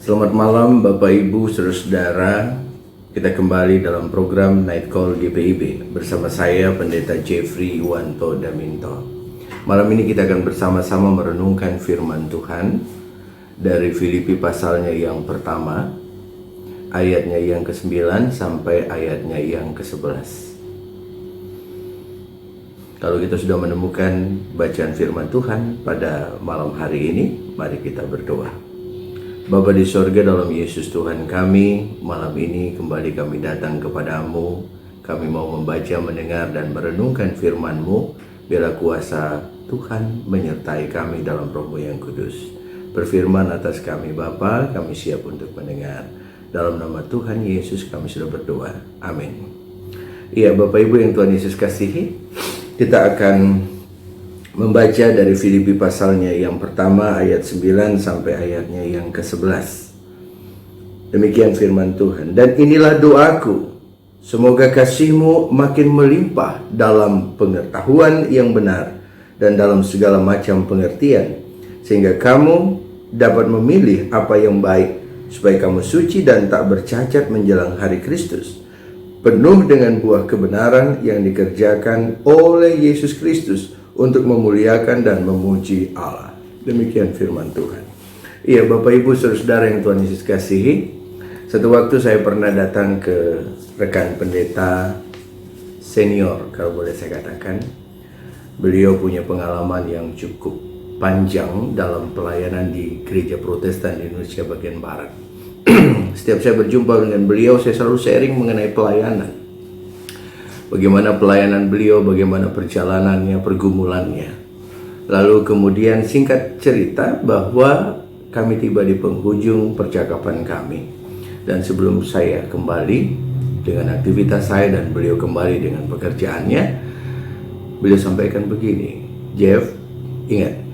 Selamat malam Bapak Ibu Saudara-saudara. Kita kembali dalam program Night Call GPIB bersama saya Pendeta Jeffrey Iwanto Daminto. Malam ini kita akan bersama-sama merenungkan firman Tuhan dari Filipi pasalnya yang pertama, ayatnya yang ke-9 sampai ayatnya yang ke-11. Kalau kita sudah menemukan bacaan firman Tuhan pada malam hari ini, mari kita berdoa. Bapa di sorga, dalam Yesus Tuhan kami, malam ini kembali kami datang kepadamu. Kami mau membaca, mendengar, dan merenungkan firman-Mu. Biarlah kuasa Tuhan menyertai kami dalam Roh-Mu yang kudus. Berfirman atas kami Bapa, kami siap untuk mendengar. Dalam nama Tuhan Yesus kami sudah berdoa. Amin. Iya, Bapak Ibu yang Tuhan Yesus kasihi, kita akan membaca dari Filipi pasalnya yang pertama ayat 9 sampai ayatnya yang ke-11. Demikian firman Tuhan. Dan inilah doaku, semoga kasih-Mu makin melimpah dalam pengetahuan yang benar dan dalam segala macam pengertian, sehingga kamu dapat memilih apa yang baik, supaya kamu suci dan tak bercacat menjelang hari Kristus, penuh dengan buah kebenaran yang dikerjakan oleh Yesus Kristus untuk memuliakan dan memuji Allah. Demikian firman Tuhan. Iya, Bapak Ibu Saudara yang Tuhan Yesus kasihi, satu waktu saya pernah datang ke rekan pendeta senior, kalau boleh saya katakan. Beliau punya pengalaman yang cukup panjang dalam pelayanan di gereja Protestan di Indonesia bagian Barat. Setiap saya berjumpa dengan beliau, saya selalu sharing mengenai pelayanan. Bagaimana pelayanan beliau, bagaimana perjalanannya, pergumulannya. Lalu kemudian singkat cerita bahwa kami tiba di penghujung percakapan kami. Dan sebelum saya kembali dengan aktivitas saya dan beliau kembali dengan pekerjaannya, beliau sampaikan begini, Jeff, ingat,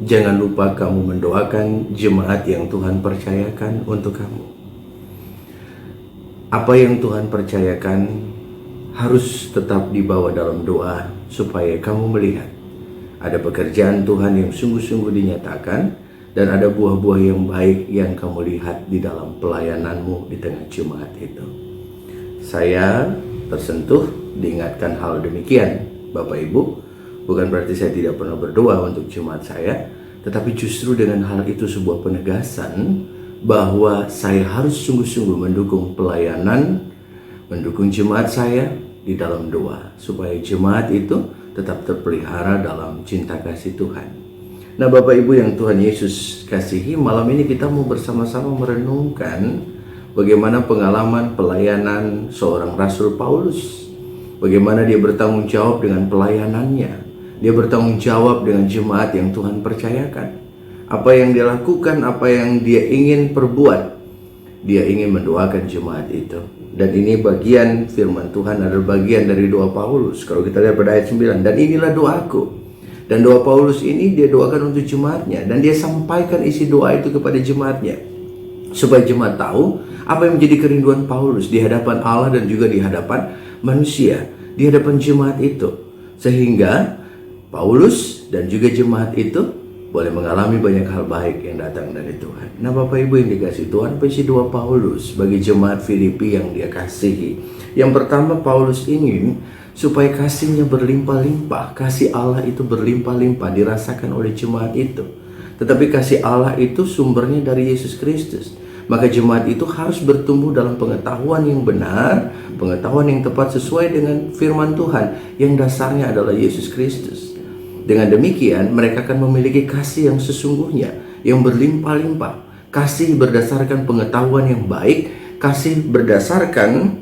jangan lupa kamu mendoakan jemaat yang Tuhan percayakan untuk kamu. Apa yang Tuhan percayakan harus tetap dibawa dalam doa, supaya kamu melihat ada pekerjaan Tuhan yang sungguh-sungguh dinyatakan, dan ada buah-buah yang baik yang kamu lihat di dalam pelayananmu di tengah jemaat itu. Saya tersentuh diingatkan hal demikian, Bapak Ibu. Bukan berarti saya tidak pernah berdoa untuk jemaat saya, tetapi justru dengan hal itu sebuah penegasan bahwa saya harus sungguh-sungguh mendukung pelayanan, mendukung jemaat saya di dalam doa, supaya jemaat itu tetap terpelihara dalam cinta kasih Tuhan. Nah, Bapak Ibu yang Tuhan Yesus kasihi, malam ini kita mau bersama-sama merenungkan bagaimana pengalaman pelayanan seorang Rasul Paulus. Bagaimana dia bertanggung jawab dengan pelayanannya. Dia bertanggung jawab dengan jemaat yang Tuhan percayakan. Apa yang dia lakukan, apa yang dia ingin perbuat, dia ingin mendoakan jemaat itu. Dan ini bagian firman Tuhan, adalah bagian dari doa Paulus. Kalau kita lihat pada ayat 9, dan inilah doaku. Dan doa Paulus ini dia doakan untuk jemaatnya, dan dia sampaikan isi doa itu kepada jemaatnya, supaya jemaat tahu apa yang menjadi kerinduan Paulus di hadapan Allah dan juga di hadapan manusia, di hadapan jemaat itu, sehingga Paulus dan juga jemaat itu boleh mengalami banyak hal baik yang datang dari Tuhan. Nah, Bapak Ibu yang dikasihi Tuhan, isi doa Paulus bagi jemaat Filipi yang dia kasihi. Yang pertama, Paulus ingin supaya kasihnya berlimpah-limpah. Kasih Allah itu berlimpah-limpah dirasakan oleh jemaat itu. Tetapi kasih Allah itu sumbernya dari Yesus Kristus. Maka jemaat itu harus bertumbuh dalam pengetahuan yang benar, pengetahuan yang tepat sesuai dengan firman Tuhan, yang dasarnya adalah Yesus Kristus. Dengan demikian, mereka akan memiliki kasih yang sesungguhnya, yang berlimpah-limpah. Kasih berdasarkan pengetahuan yang baik, kasih berdasarkan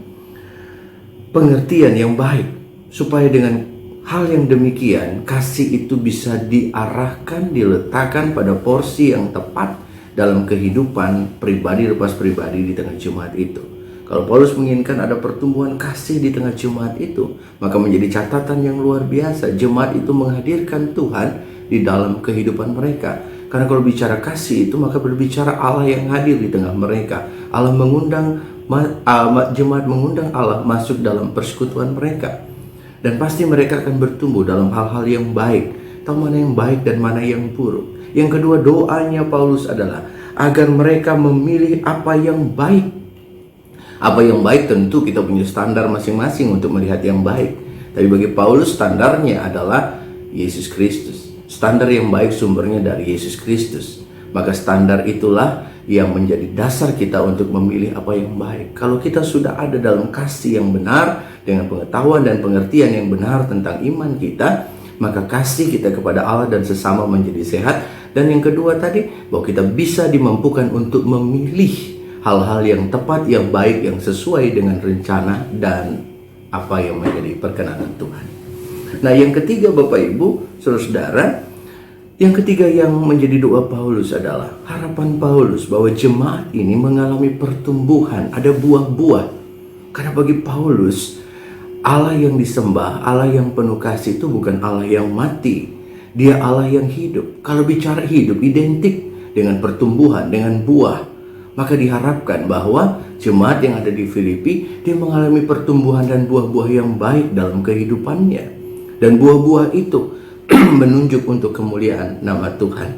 pengertian yang baik. Supaya dengan hal yang demikian, kasih itu bisa diarahkan, diletakkan pada porsi yang tepat dalam kehidupan pribadi lepas pribadi di tengah jemaat itu. Kalau Paulus menginginkan ada pertumbuhan kasih di tengah jemaat itu, maka menjadi catatan yang luar biasa. Jemaat itu menghadirkan Tuhan di dalam kehidupan mereka. Karena kalau bicara kasih itu, maka berbicara Allah yang hadir di tengah mereka. Allah mengundang, jemaat mengundang Allah masuk dalam persekutuan mereka. Dan pasti mereka akan bertumbuh dalam hal-hal yang baik. Tahu mana yang baik dan mana yang buruk. Yang kedua, doanya Paulus adalah agar mereka memilih apa yang baik. Apa yang baik tentu kita punya standar masing-masing untuk melihat yang baik. Tapi bagi Paulus standarnya adalah Yesus Kristus. Standar yang baik sumbernya dari Yesus Kristus. Maka standar itulah yang menjadi dasar kita untuk memilih apa yang baik. Kalau kita sudah ada dalam kasih yang benar, dengan pengetahuan dan pengertian yang benar tentang iman kita, maka kasih kita kepada Allah dan sesama menjadi sehat. Dan yang kedua tadi, bahwa kita bisa dimampukan untuk memilih hal-hal yang tepat, yang baik, yang sesuai dengan rencana dan apa yang menjadi perkenanan Tuhan. Nah, yang ketiga Bapak Ibu, saudara-saudara, yang ketiga yang menjadi doa Paulus adalah harapan Paulus bahwa jemaat ini mengalami pertumbuhan, ada buah-buah. Karena bagi Paulus, Allah yang disembah, Allah yang penuh kasih itu bukan Allah yang mati. Dia Allah yang hidup. Kalau bicara hidup, identik dengan pertumbuhan, dengan buah. Maka diharapkan bahwa jemaat yang ada di Filipi, dia mengalami pertumbuhan dan buah-buah yang baik dalam kehidupannya. Dan buah-buah itu menunjuk untuk kemuliaan nama Tuhan.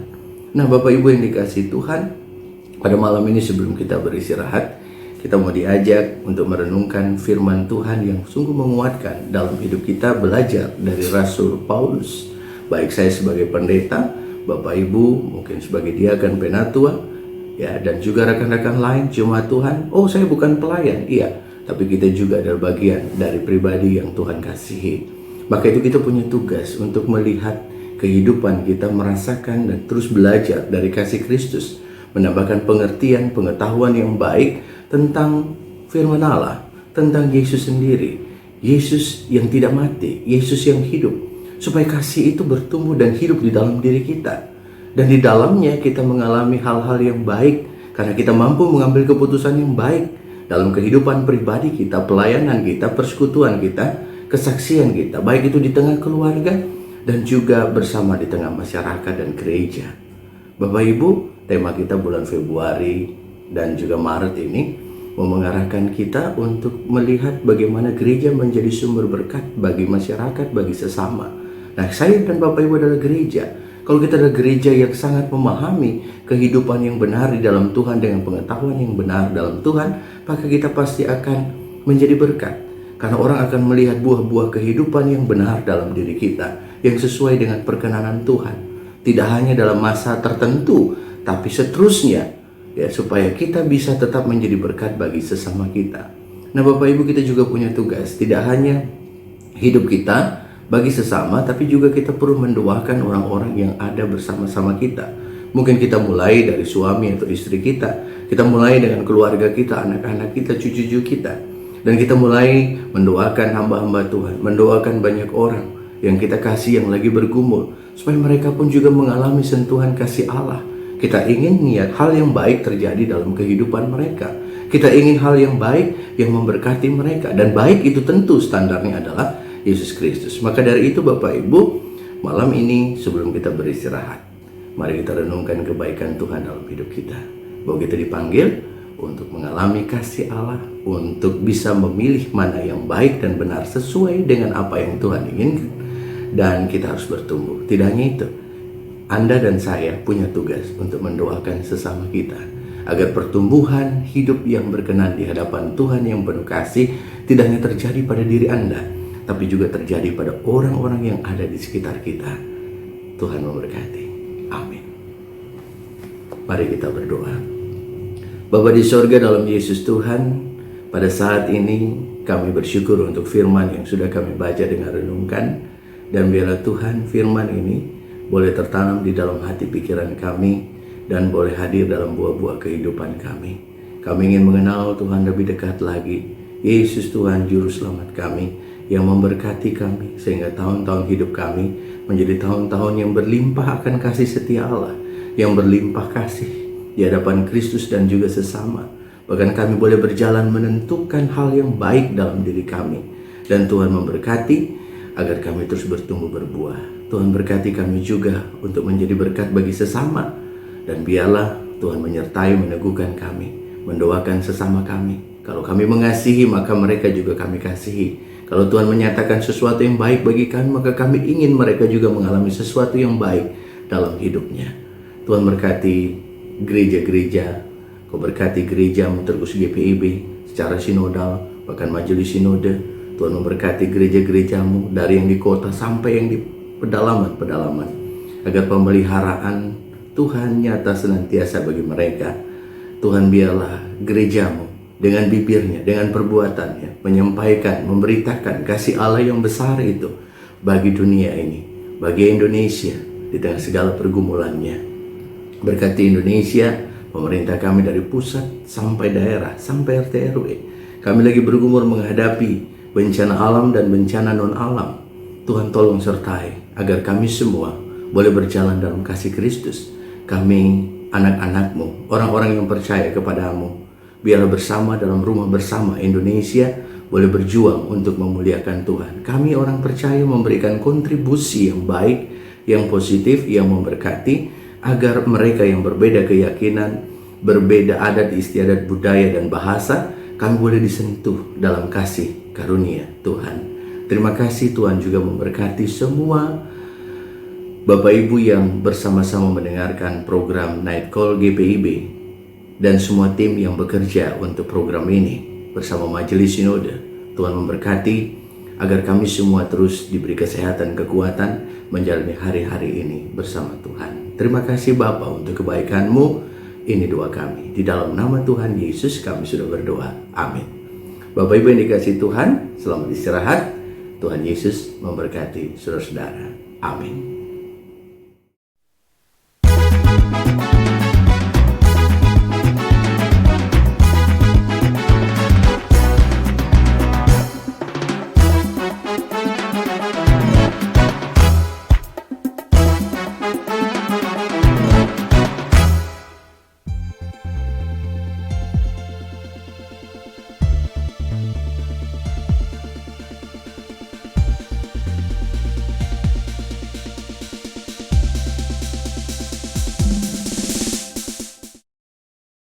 Nah, Bapak Ibu yang dikasihi Tuhan, pada malam ini sebelum kita beristirahat, kita mau diajak untuk merenungkan firman Tuhan yang sungguh menguatkan dalam hidup kita, belajar dari Rasul Paulus. Baik saya sebagai pendeta, Bapak Ibu mungkin sebagai diakan penatua, ya, dan juga rekan-rekan lain jemaat Tuhan. Oh, saya bukan pelayan, iya, tapi kita juga adalah bagian dari pribadi yang Tuhan kasihi. Maka itu kita punya tugas untuk melihat kehidupan kita, merasakan dan terus belajar dari kasih Kristus, menambahkan pengertian, pengetahuan yang baik tentang firman Allah, tentang Yesus sendiri, Yesus yang tidak mati, Yesus yang hidup, supaya kasih itu bertumbuh dan hidup di dalam diri kita. Dan di dalamnya kita mengalami hal-hal yang baik, karena kita mampu mengambil keputusan yang baik dalam kehidupan pribadi kita, pelayanan kita, persekutuan kita, kesaksian kita, baik itu di tengah keluarga dan juga bersama di tengah masyarakat dan gereja. Bapak Ibu, tema kita bulan Februari dan juga Maret ini mau mengarahkan kita untuk melihat bagaimana gereja menjadi sumber berkat bagi masyarakat, bagi sesama. Nah, saya dan Bapak Ibu adalah gereja. Kalau kita adalah gereja yang sangat memahami kehidupan yang benar di dalam Tuhan dengan pengetahuan yang benar dalam Tuhan, maka kita pasti akan menjadi berkat. Karena orang akan melihat buah-buah kehidupan yang benar dalam diri kita, yang sesuai dengan perkenanan Tuhan. Tidak hanya dalam masa tertentu, tapi seterusnya, ya, supaya kita bisa tetap menjadi berkat bagi sesama kita. Nah, Bapak Ibu, kita juga punya tugas, tidak hanya hidup kita bagi sesama, tapi juga kita perlu mendoakan orang-orang yang ada bersama-sama kita. Mungkin kita mulai dari suami atau istri kita mulai dengan keluarga kita, anak-anak kita, cucu-cucu kita. Dan kita mulai mendoakan hamba-hamba Tuhan, mendoakan banyak orang yang kita kasih yang lagi bergumul, supaya mereka pun juga mengalami sentuhan kasih Allah. Kita ingin niat hal yang baik terjadi dalam kehidupan mereka. Kita ingin hal yang baik yang memberkati mereka. Dan baik itu tentu standarnya adalah Yesus Kristus. Maka dari itu Bapak Ibu, malam ini sebelum kita beristirahat, mari kita renungkan kebaikan Tuhan dalam hidup kita. Bahwa kita dipanggil untuk mengalami kasih Allah, untuk bisa memilih mana yang baik dan benar sesuai dengan apa yang Tuhan inginkan. Dan kita harus bertumbuh. Tidak hanya itu, Anda dan saya punya tugas untuk mendoakan sesama kita, agar pertumbuhan hidup yang berkenan di hadapan Tuhan yang penuh kasih tidak hanya terjadi pada diri Anda, tapi juga terjadi pada orang-orang yang ada di sekitar kita. Tuhan memberkati. Amin. Mari kita berdoa. Bapa di sorga, dalam Yesus Tuhan, pada saat ini kami bersyukur untuk firman yang sudah kami baca dengan renungkan. Dan biarlah Tuhan firman ini boleh tertanam di dalam hati pikiran kami dan boleh hadir dalam buah-buah kehidupan kami. Kami ingin mengenal Tuhan lebih dekat lagi. Yesus Tuhan Juru Selamat kami yang memberkati kami sehingga tahun-tahun hidup kami menjadi tahun-tahun yang berlimpah akan kasih setia Allah, yang berlimpah kasih di hadapan Kristus dan juga sesama. Bahkan kami boleh berjalan menentukan hal yang baik dalam diri kami. Dan Tuhan memberkati agar kami terus bertumbuh berbuah. Tuhan berkati kami juga untuk menjadi berkat bagi sesama. Dan biarlah Tuhan menyertai, meneguhkan kami, mendoakan sesama kami. Kalau kami mengasihi, maka mereka juga kami kasihi. Kalau Tuhan menyatakan sesuatu yang baik bagi kami, maka kami ingin mereka juga mengalami sesuatu yang baik dalam hidupnya. Tuhan berkati gereja-gereja, Kau berkati gerejamu terus GPIB secara sinodal, bahkan majelis sinode. Tuhan memberkati gereja-gerejamu dari yang di kota sampai yang di pedalaman-pedalaman, agar pemeliharaan Tuhan nyata senantiasa bagi mereka. Tuhan, biarlah gerejamu dengan bibirnya, dengan perbuatannya, menyampaikan, memberitakan kasih Allah yang besar itu bagi dunia ini, bagi Indonesia di tengah segala pergumulannya. Berkati Indonesia, pemerintah kami dari pusat sampai daerah, sampai RT RW. Kami lagi bergumul menghadapi bencana alam dan bencana non-alam. Tuhan tolong sertai agar kami semua boleh berjalan dalam kasih Kristus. Kami anak-anak-Mu, orang-orang yang percaya kepadamu, biarlah bersama dalam rumah bersama Indonesia boleh berjuang untuk memuliakan Tuhan. Kami orang percaya memberikan kontribusi yang baik, yang positif, yang memberkati, agar mereka yang berbeda keyakinan, berbeda adat istiadat, budaya dan bahasa, kami boleh disentuh dalam kasih karunia Tuhan. Terima kasih Tuhan juga memberkati semua Bapak Ibu yang bersama-sama mendengarkan program Night Call GPIB dan semua tim yang bekerja untuk program ini bersama Majelis Sinode. Tuhan memberkati agar kami semua terus diberi kesehatan, kekuatan menjalani hari-hari ini bersama Tuhan. Terima kasih Bapa untuk kebaikan-Mu. Ini doa kami. Di dalam nama Tuhan Yesus kami sudah berdoa. Amin. Bapak Ibu yang dikasihi Tuhan, selamat istirahat. Tuhan Yesus memberkati saudara-saudara. Amin.